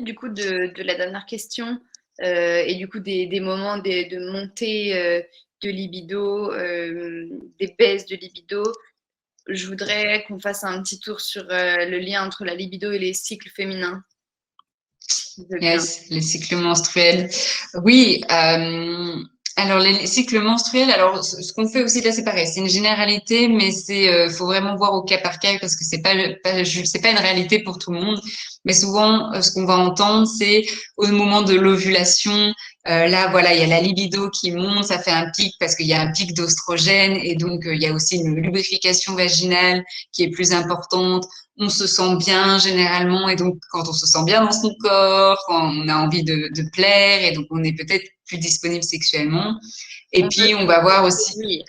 suite du coup de la dernière question et du coup des moments de montée de libido, des baisses de libido, je voudrais qu'on fasse un petit tour sur le lien entre la libido et les cycles féminins. Si tu veux bien. Yes, les cycles menstruels. Oui, alors les cycles menstruels, alors ce qu'on fait aussi là, c'est pareil, c'est une généralité, mais faut vraiment voir au cas par cas parce que c'est pas une réalité pour tout le monde. Mais souvent, ce qu'on va entendre, c'est au moment de l'ovulation, là, voilà, il y a la libido qui monte, ça fait un pic parce qu'il y a un pic d'ostrogène et donc il y a aussi une lubrification vaginale qui est plus importante. On se sent bien généralement et donc quand on se sent bien dans son corps, quand on a envie de plaire et donc on est peut-être plus disponible sexuellement. Et On peut puis on se va voir aussi, reproduire.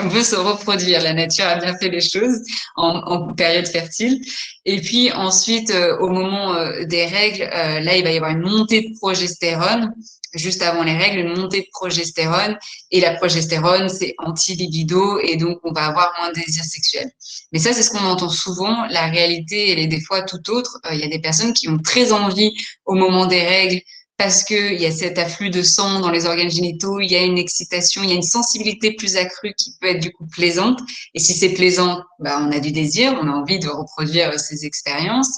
on veut se reproduire. La nature a bien fait les choses en période fertile. Et puis ensuite, au moment des règles, là il va y avoir une montée de progestérone. Juste avant les règles, une montée de progestérone. Et la progestérone, c'est anti-libido et donc on va avoir moins de désir sexuel. Mais ça, c'est ce qu'on entend souvent. La réalité, elle est des fois tout autre. Il y a des personnes qui ont très envie au moment des règles parce qu'il y a cet afflux de sang dans les organes génitaux, il y a une excitation, il y a une sensibilité plus accrue qui peut être du coup plaisante. Et si c'est plaisant, bah, on a du désir, on a envie de reproduire ces expériences.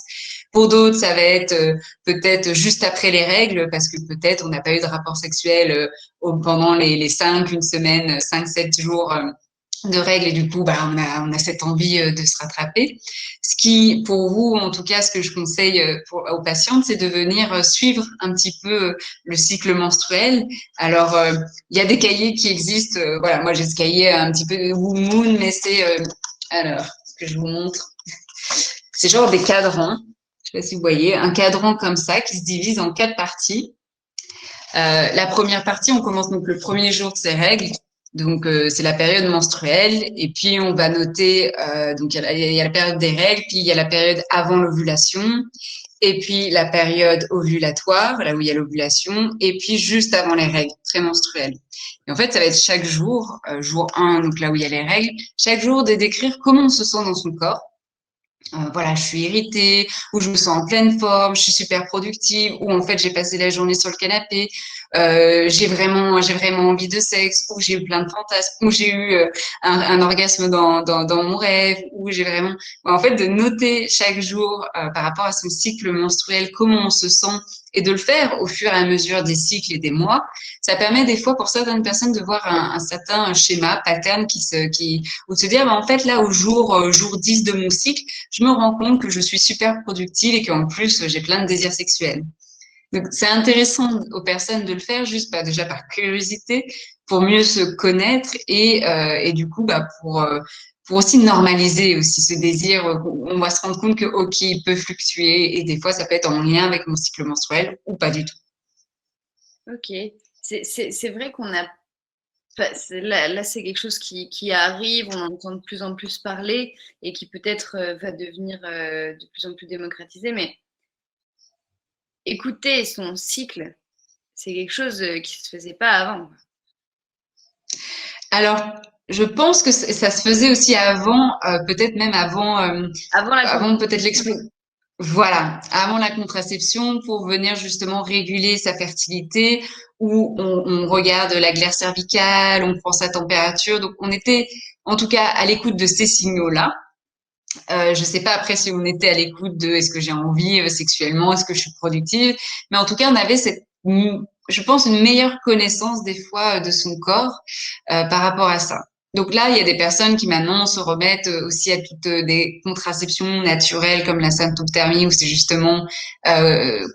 Pour d'autres, ça va être peut-être juste après les règles, parce que peut-être on n'a pas eu de rapport sexuel pendant les 5, une semaine, 5, 7 jours de règles et du coup, bah, on a cette envie de se rattraper. Ce qui, pour vous, en tout cas, ce que je conseille aux patientes, c'est de venir suivre un petit peu le cycle menstruel. Alors, il y a des cahiers qui existent. Voilà, moi, j'ai ce cahier un petit peu de Woo Moon, mais alors, ce que je vous montre, c'est genre des cadrans. Je sais pas si vous voyez, un cadran comme ça qui se divise en 4 parties. La première partie, on commence donc le premier jour de ces règles. Donc, c'est la période menstruelle. Et puis, on va noter, donc, il y a la période des règles, puis il y a la période avant l'ovulation, et puis la période ovulatoire, là où il y a l'ovulation, et puis juste avant les règles prémenstruelles. Et en fait, ça va être chaque jour, jour 1, donc là où il y a les règles, chaque jour de décrire comment on se sent dans son corps. Voilà, je suis irritée, ou je me sens en pleine forme, je suis super productive, ou en fait j'ai passé la journée sur le canapé, j'ai vraiment envie de sexe, ou j'ai eu plein de fantasmes, ou j'ai eu un orgasme dans mon rêve, ou j'ai vraiment, en fait, de noter chaque jour par rapport à son cycle menstruel comment on se sent et de le faire au fur et à mesure des cycles et des mois, ça permet des fois pour certaines personnes de voir un certain schéma, pattern ou de se dire, bah, en fait là au jour 10 de mon cycle je me rends compte que je suis super productive et qu'en plus, j'ai plein de désirs sexuels. Donc, c'est intéressant aux personnes de le faire juste déjà par curiosité pour mieux se connaître et du coup, bah, pour aussi normaliser aussi ce désir. On va se rendre compte que, OK, il peut fluctuer et des fois, ça peut être en lien avec mon cycle menstruel ou pas du tout. Ok. C'est vrai qu'on a. Enfin, là, c'est quelque chose qui arrive, on en entend de plus en plus parler et qui peut-être va devenir de plus en plus démocratisé. Mais écouter son cycle, c'est quelque chose qui ne se faisait pas avant. Alors, je pense que ça se faisait aussi avant, peut-être même Avant la avant peut-être contraception. l'explosion. Voilà, avant la contraception, pour venir justement réguler sa fertilité, où on regarde la glaire cervicale, on prend sa température. Donc, on était en tout cas à l'écoute de ces signaux-là. Je sais pas après si on était à l'écoute de est-ce que j'ai envie sexuellement, est-ce que je suis productive, mais en tout cas, on avait je pense, une meilleure connaissance des fois de son corps par rapport à ça. Donc là, il y a des personnes qui maintenant se remettent aussi à toutes des contraceptions naturelles comme la symptothermie où c'est justement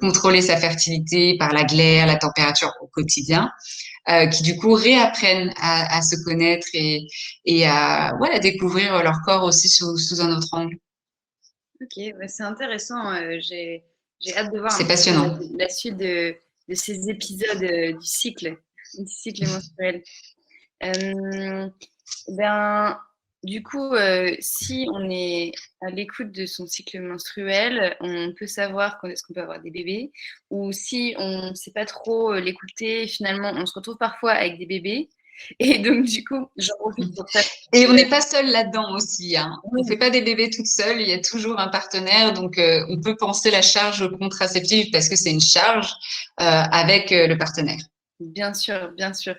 contrôler sa fertilité par la glaire, la température au quotidien, qui du coup réapprennent à se connaître et à voilà, découvrir leur corps aussi sous un autre angle. Ok, bah, c'est intéressant. J'ai hâte de voir un C'est petit peu passionnant. la suite de ces épisodes du cycle menstruel. Euh, Ben, du coup, si on est à l'écoute de son cycle menstruel, on peut savoir quand est-ce qu'on peut avoir des bébés. Ou si on ne sait pas trop l'écouter, finalement, on se retrouve parfois avec des bébés. Et donc, du coup, j'en profite pour ça. Et on n'est pas seul là-dedans aussi, hein. Oui. On ne fait pas des bébés toute seule, il y a toujours un partenaire. Donc, on peut penser la charge contraceptive parce que c'est une charge avec le partenaire. Bien sûr, bien sûr.